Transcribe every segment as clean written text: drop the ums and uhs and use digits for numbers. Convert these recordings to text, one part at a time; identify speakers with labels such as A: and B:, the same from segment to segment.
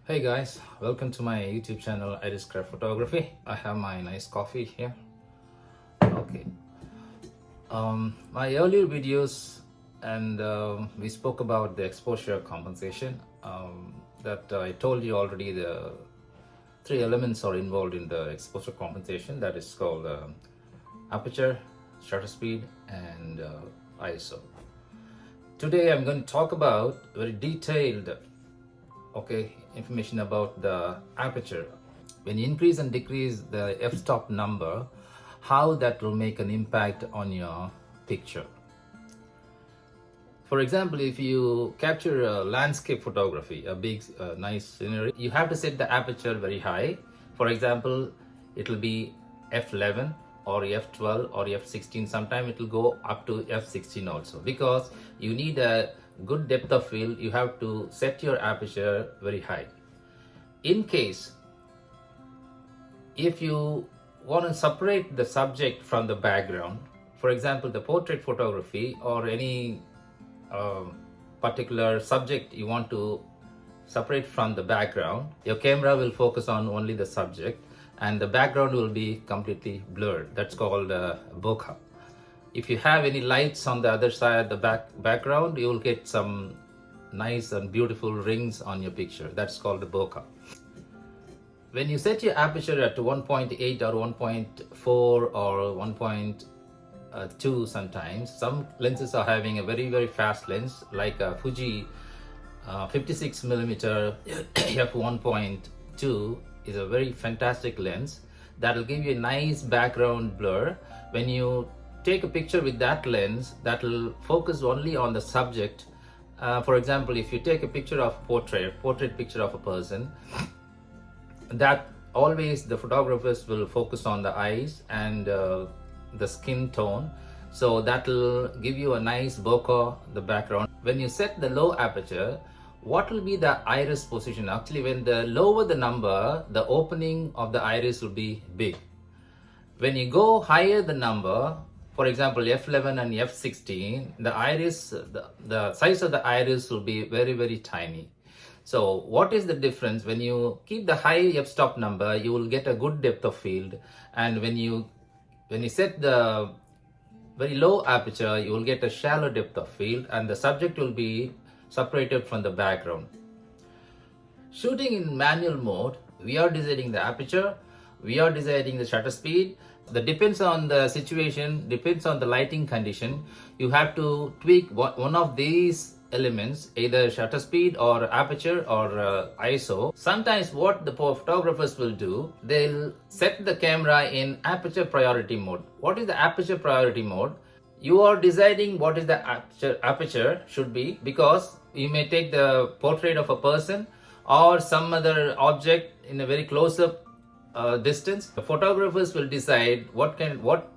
A: Hey guys, welcome to my YouTube channel Iris Craft Photography. I have my nice coffee here. Okay. My earlier videos and we spoke about the exposure compensation. That I told you already. The three elements are involved in the exposure compensation. That is called aperture, shutter speed, and ISO. Today I'm going to talk about very detailed information about the aperture. When you increase and decrease the f-stop number, how that will make an impact on your picture. For example, if you capture a landscape photography, a big nice scenery, you have to set the aperture very high. For example, it will be f11 or f12 or f16. Sometimes it will go up to f16 also, because you need a good depth of field. You have to set your aperture very high. In case if you want to separate the subject from the background, for example the portrait photography or any particular subject you want to separate from the background, your camera will focus on only the subject and the background will be completely blurred. That's called bokeh. If you have any lights on the other side, the background, you will get some nice and beautiful rings on your picture. That's called the bokeh. When you set your aperture at 1.8 or 1.4 or 1.2, sometimes some lenses are having a very fast lens, like a Fuji 56mm f1.2 is a very fantastic lens that will give you a nice background blur. When you take a picture with that lens, that will focus only on the subject. For example, if you take a picture of portrait picture of a person, that always the photographers will focus on the eyes and the skin tone, so that will give you a nice bokeh, the background. When you set the low aperture, what will be the iris position? Actually, when the lower the number, the opening of the iris will be big. When you go higher the number, for example f11 and f16, the iris, the size of the iris will be very tiny. So what is the difference? When you keep the high f-stop number, you will get a good depth of field, and when you set the very low aperture, you will get a shallow depth of field and the subject will be separated from the background. Shooting in manual mode, we are deciding the aperture, we are deciding the shutter speed. That depends on the situation, depends on the lighting condition. You have to tweak one of these elements, either shutter speed or aperture or ISO. Sometimes what the photographers will do, they'll set the camera in aperture priority mode. What is the aperture priority mode? You are deciding what is the aperture should be, because you may take the portrait of a person or some other object in a very close-up distance. The photographers will decide what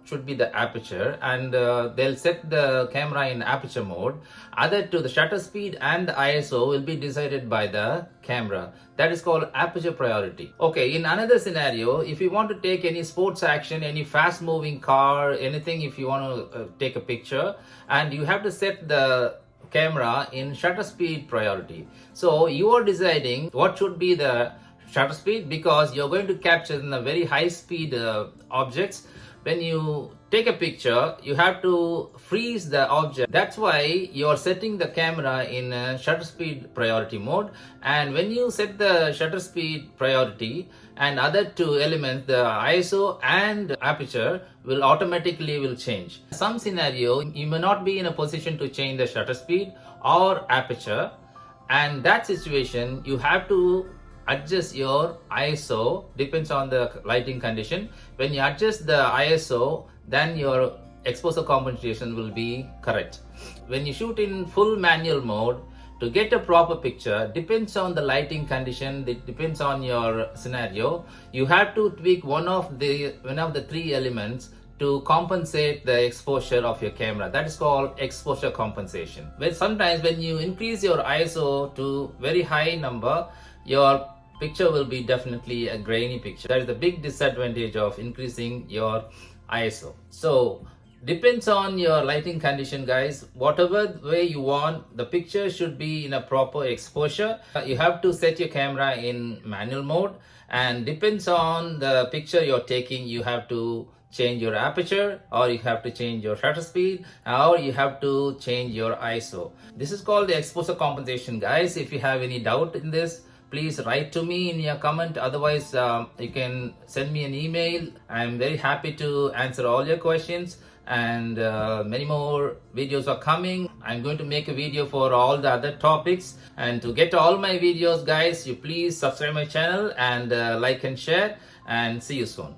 A: should be the aperture, and they'll set the camera in aperture mode. Other to the shutter speed and the ISO will be decided by the camera. That is called aperture priority. Okay, in another scenario, if you want to take any sports action, any fast moving car, anything, if you want to take a picture, and you have to set the camera in shutter speed priority. So you are deciding what should be the shutter speed, because you're going to capture in a very high speed objects. When you take a picture, you have to freeze the object. That's why you're setting the camera in shutter speed priority mode. And when you set the shutter speed priority and other two elements, the ISO and aperture will automatically change. Some scenario, you may not be in a position to change the shutter speed or aperture, and that situation you have to adjust your ISO, depends on the lighting condition. When you adjust the ISO, then your exposure compensation will be correct. When you shoot in full manual mode, to get a proper picture, depends on the lighting condition, it depends on your scenario. You have to tweak one of the three elements to compensate the exposure of your camera. That is called exposure compensation. But sometimes when you increase your ISO to very high number, your picture will be definitely a grainy picture. That is the big disadvantage of increasing your ISO. So Depends on your lighting condition, guys. Whatever way you want, the picture should be in a proper exposure. You have to set your camera in manual mode, and depends on the picture you're taking, you have to change your aperture, or you have to change your shutter speed, or you have to change your ISO. This is called the exposure compensation, guys. If you have any doubt in this, please write to me in your comment. Otherwise, you can send me an email. I'm very happy to answer all your questions, and many more videos are coming. I'm going to make a video for all the other topics, and to get all my videos, guys, you please subscribe my channel and like and share, and see you soon.